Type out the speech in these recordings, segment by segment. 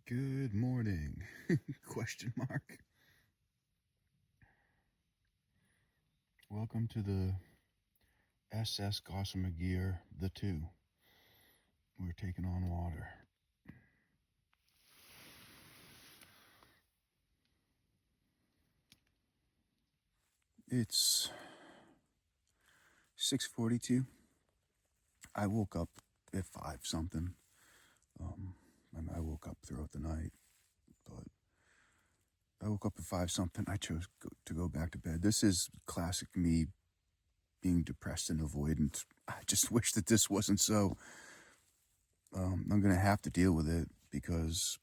Good morning. Question mark. Welcome to the SS Gossamer Gear, the 2. We're taking on water. It's 6:42. I woke up at 5 something. I woke up throughout the night, but I woke up at 5 something. I chose to go back to bed. This is classic me being depressed and avoidant. I just wish that this wasn't so. I'm going to have to deal with it because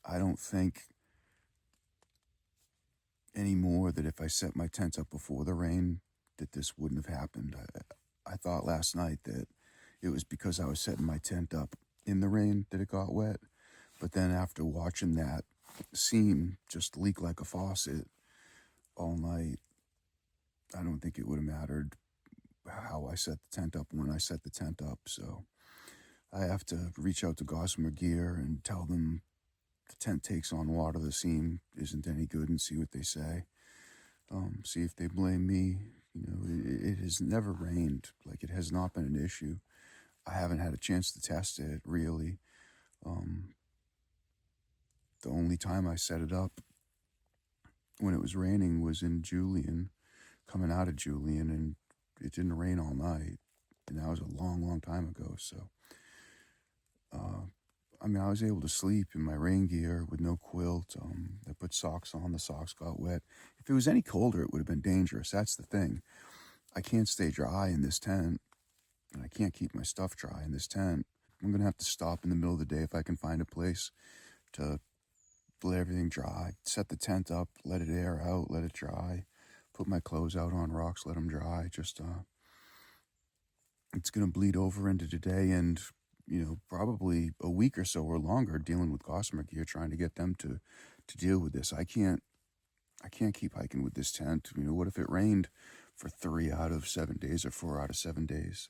I don't think anymore that if I set my tent up before the rain, that this wouldn't have happened. I thought last night that it was because I was setting my tent up in the rain that it got wet. But then after watching that seam just leak like a faucet all night, I don't think it would have mattered how I set the tent up when I set the tent up. So I have to reach out to Gossamer Gear and tell them the tent takes on water, the seam isn't any good, and see what they say. See if they blame me. You know, it has never rained. Like, it has not been an issue. I haven't had a chance to test it, really. The only time I set it up when it was raining was in Julian, coming out of Julian, and it didn't rain all night. And that was a long, long time ago. So, I was able to sleep in my rain gear with no quilt. I put socks on. The socks got wet. If it was any colder, it would have been dangerous. That's the thing. I can't stay dry in this tent, and I can't keep my stuff dry in this tent. I'm going to have to stop in the middle of the day if I can find a place to let everything dry, set the tent up, let it air out, let it dry, put my clothes out on rocks, let them dry. Just, it's going to bleed over into today and, probably a week or so or longer dealing with Gossamer Gear, trying to get them to deal with this. I can't keep hiking with this tent. What if it rained for 3 out of 7 days or 4 out of 7 days?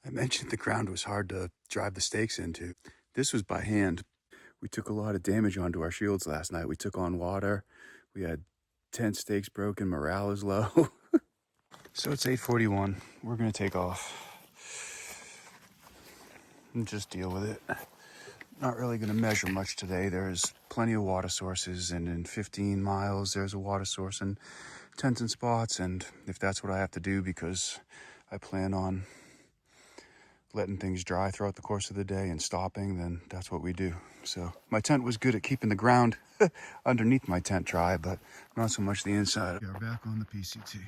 I mentioned the ground was hard to drive the stakes into. This was by hand. We took a lot of damage onto our shields last night. We took on water. We had 10 stakes broken. Morale is low. So it's 8:41. We're going to take off and just deal with it. Not really going to measure much today. There's plenty of water sources, and in 15 miles there's a water source and tents and spots. And if that's what I have to do because I plan on letting things dry throughout the course of the day and stopping, then that's what we do. So my tent was good at keeping the ground underneath my tent dry, but not so much the inside. We are back on the PCT.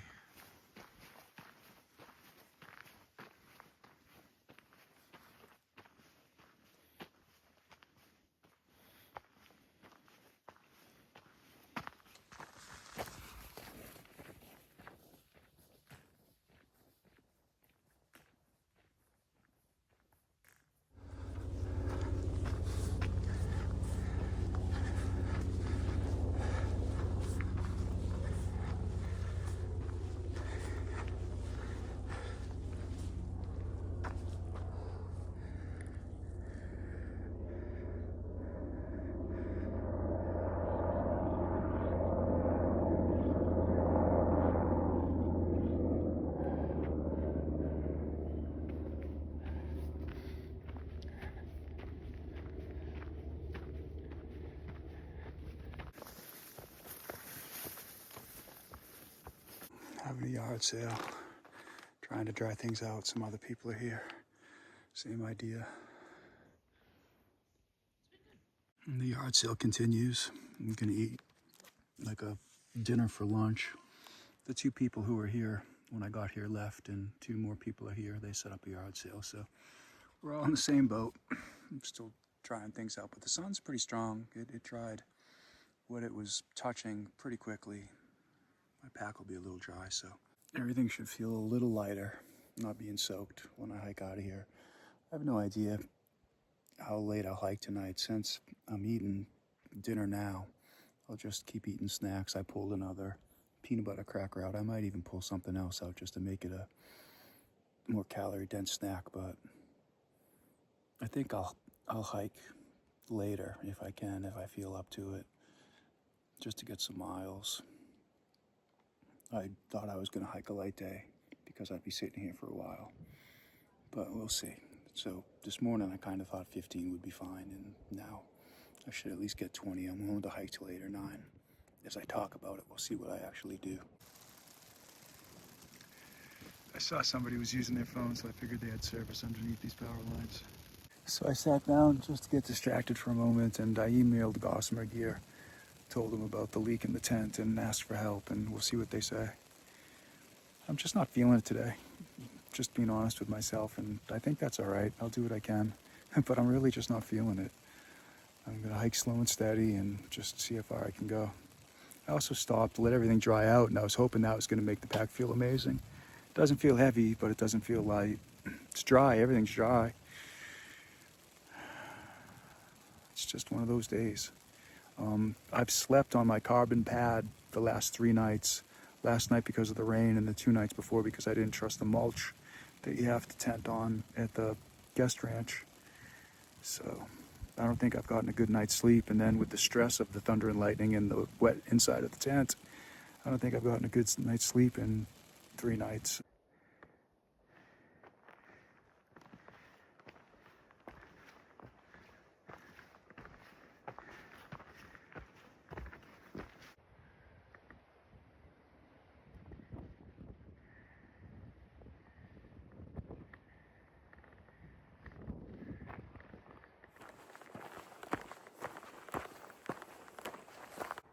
Having a yard sale, trying to dry things out. Some other people are here. Same idea. And the yard sale continues. I'm gonna eat like a dinner for lunch. The 2 people who were here when I got here left, and 2 more people are here. They set up a yard sale, so we're all in the same boat. I'm still trying things out, but the sun's pretty strong. It dried what it was touching pretty quickly. My pack will be a little dry, so everything should feel a little lighter, not being soaked when I hike out of here. I have no idea how late I'll hike tonight. Since I'm eating dinner now, I'll just keep eating snacks. I pulled another peanut butter cracker out. I might even pull something else out just to make it a more calorie dense snack, but I think I'll hike later if I can, if I feel up to it, just to get some miles. I thought I was going to hike a light day because I'd be sitting here for a while, but we'll see. So this morning I kind of thought 15 would be fine, and now I should at least get 20. I'm willing to hike till 8 or 9. As I talk about it, we'll see what I actually do. I saw somebody was using their phone, so I figured they had service underneath these power lines. So I sat down just to get distracted for a moment, and I emailed Gossamer Gear, told them about the leak in the tent, and asked for help, and we'll see what they say. I'm just not feeling it today. Just being honest with myself, and I think that's all right. I'll do what I can, but I'm really just not feeling it. I'm gonna hike slow and steady and just see how far I can go. I also stopped to let everything dry out, and I was hoping that was gonna make the pack feel amazing. It doesn't feel heavy, but it doesn't feel light. It's dry, everything's dry. It's just one of those days. I've slept on my carbon pad the last 3 nights. Last night because of the rain, and the 2 nights before because I didn't trust the mulch that you have to tent on at the guest ranch. So I don't think I've gotten a good night's sleep, and then with the stress of the thunder and lightning and the wet inside of the tent, I don't think I've gotten a good night's sleep in 3 nights.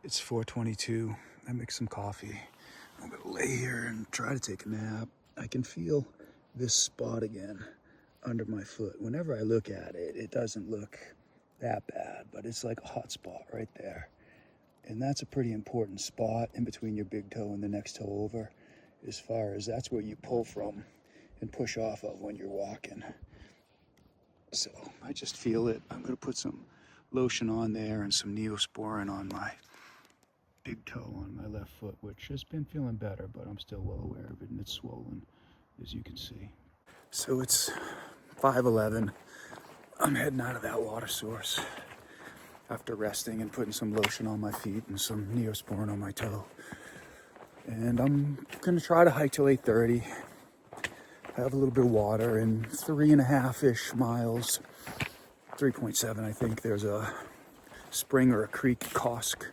It's 4:22. I mixed some coffee. I'm gonna lay here and try to take a nap. I can feel this spot again under my foot. Whenever I look at it, it doesn't look that bad, but it's like a hot spot right there. And that's a pretty important spot in between your big toe and the next toe over, as far as that's where you pull from and push off of when you're walking. So I just feel it. I'm gonna put some lotion on there and some Neosporin on my big toe on my left foot, which has been feeling better, but I'm still well aware of it, and it's swollen, as you can see. So it's 5:11. I'm heading out of that water source after resting and putting some lotion on my feet and some Neosporin on my toe. And I'm gonna try to hike till 8:30. Have a little bit of water and 3.5-ish miles, 3.7 I think. There's a spring or a creek, Kosk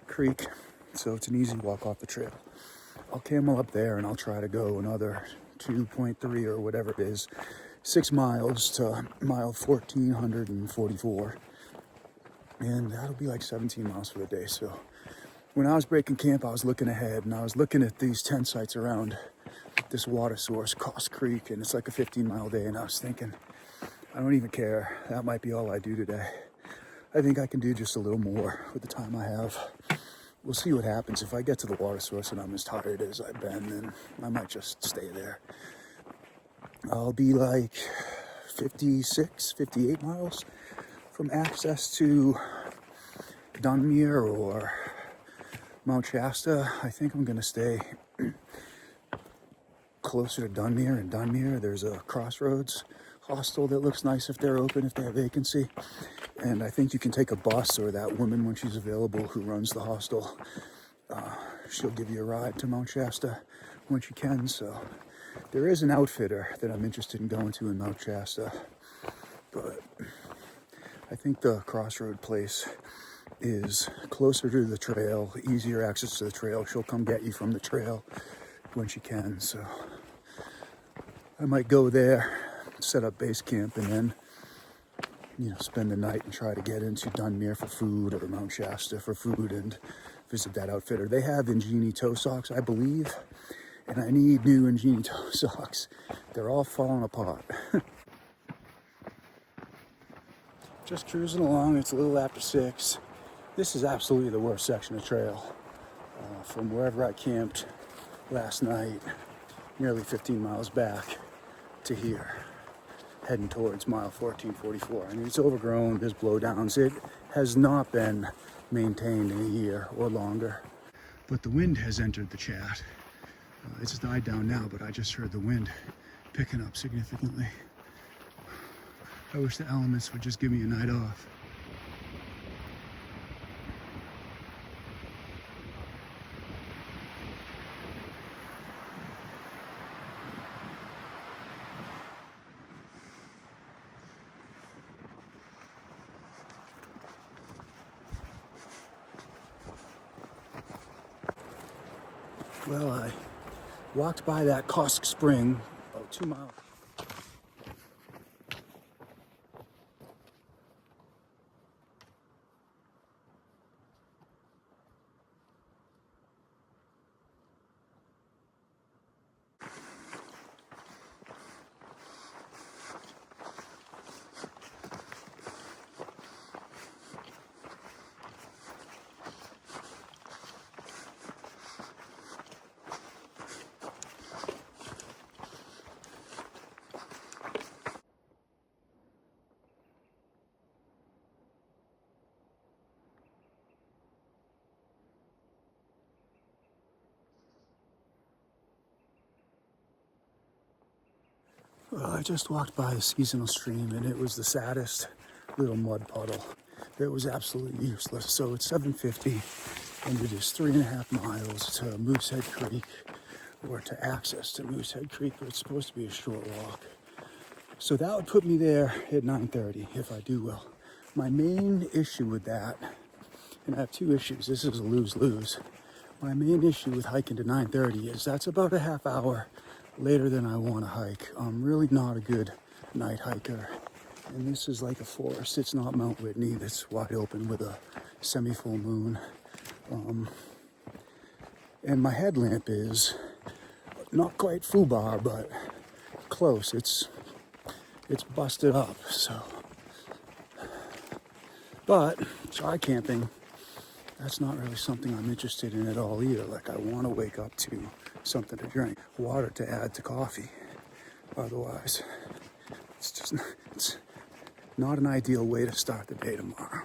Creek, so it's an easy walk off the trail. I'll camel up there and I'll try to go another 2.3 or whatever it is, 6 miles to mile 1444, and that'll be like 17 miles for the day. So when I was breaking camp, I was looking ahead and I was looking at these tent sites around this water source, Kosk Creek, and it's like a 15-mile day, and I was thinking, I don't even care. That might be all I do today. I think I can do just a little more with the time I have. We'll see what happens. If I get to the water source and I'm as tired as I've been, then I might just stay there. I'll be like 56, 58 miles from access to Dunmere or Mount Shasta. I think I'm gonna stay closer to Dunmere. In Dunmere, there's a Crossroads hostel that looks nice if they're open, if they have vacancy. And I think you can take a bus, or that woman, when she's available, who runs the hostel, she'll give you a ride to Mount Shasta when she can. So there is an outfitter that I'm interested in going to in Mount Shasta, but I think the Crossroad place is closer to the trail, easier access to the trail. She'll come get you from the trail when she can. So I might go there, set up base camp, and then spend the night and try to get into Dunmere for food, or Mount Shasta for food, and visit that outfitter. They have Ingenie toe socks, I believe, and I need new Ingenie toe socks. They're all falling apart. Just cruising along. It's a little after 6. This is absolutely the worst section of trail from wherever I camped last night, nearly 15 miles back to here, heading towards mile 1444. I mean, it's overgrown, there's blowdowns. It has not been maintained in a year or longer. But the wind has entered the chat. It's died down now, but I just heard the wind picking up significantly. I wish the elements would just give me a night off. Well, I walked by that caustic spring about 2 miles. Well, I just walked by a seasonal stream and it was the saddest little mud puddle. It was absolutely useless. So it's 7:50 and it is 3.5 miles to Moosehead Creek, or to access to Moosehead Creek, but it's supposed to be a short walk. So that would put me there at 9:30 if I do well. My main issue with that, and I have two issues, this is a lose-lose. My main issue with hiking to 9:30 is that's about a half hour later than I want to hike. I'm really not a good night hiker. And this is like a forest. It's not Mount Whitney that's wide open with a semi-full moon. And my headlamp is not quite FUBAR, but close. It's busted up, so. But dry camping, that's not really something I'm interested in at all either. Like, I want to wake up to something to drink, water to add to coffee. Otherwise, it's not an ideal way to start the day tomorrow.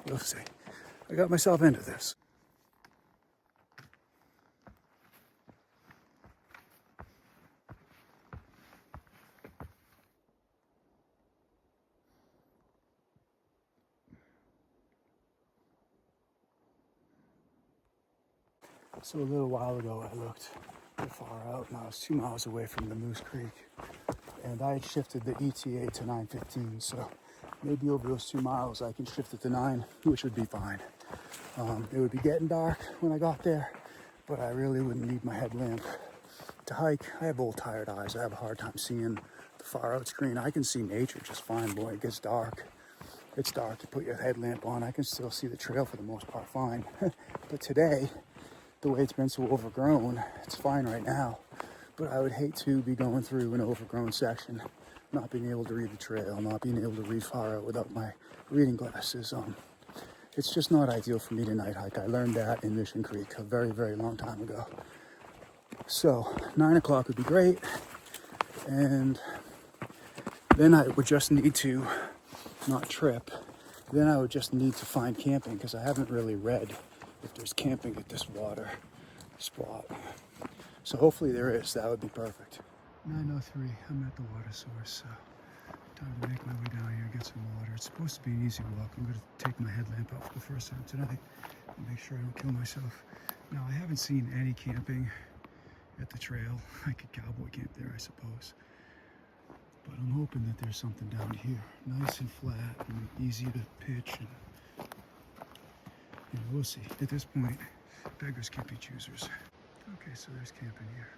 We'll see. I got myself into this. So a little while ago, I looked far out, and I was 2 miles away from the Moose Creek, and I had shifted the ETA to 9:15. So maybe over those 2 miles, I can shift it to 9, which would be fine. It would be getting dark when I got there, but I really wouldn't need my headlamp to hike. I have old tired eyes. I have a hard time seeing the far out screen. I can see nature just fine, boy. It gets dark. It's dark. You put your headlamp on, I can still see the trail for the most part fine. But today, the way it's been so overgrown, it's fine right now. But I would hate to be going through an overgrown section, not being able to read the trail, not being able to read far out without my reading glasses. It's just not ideal for me to night hike. I learned that in Mission Creek a very, very long time ago. So 9 o'clock would be great. And then I would just need to not trip. Then I would just need to find camping, because I haven't really read if there's camping at this water spot. So hopefully there is. That would be perfect. 9:03, I'm at the water source. Time to make my way down here and get some water. It's supposed to be an easy walk. I'm going to take my headlamp out for the first time tonight and make sure I don't kill myself. Now, I haven't seen any camping at the trail. I could cowboy camp there, I suppose. But I'm hoping that there's something down here. Nice and flat and easy to pitch. And we'll see. At this point, beggars can't be choosers. Okay, so there's camping here.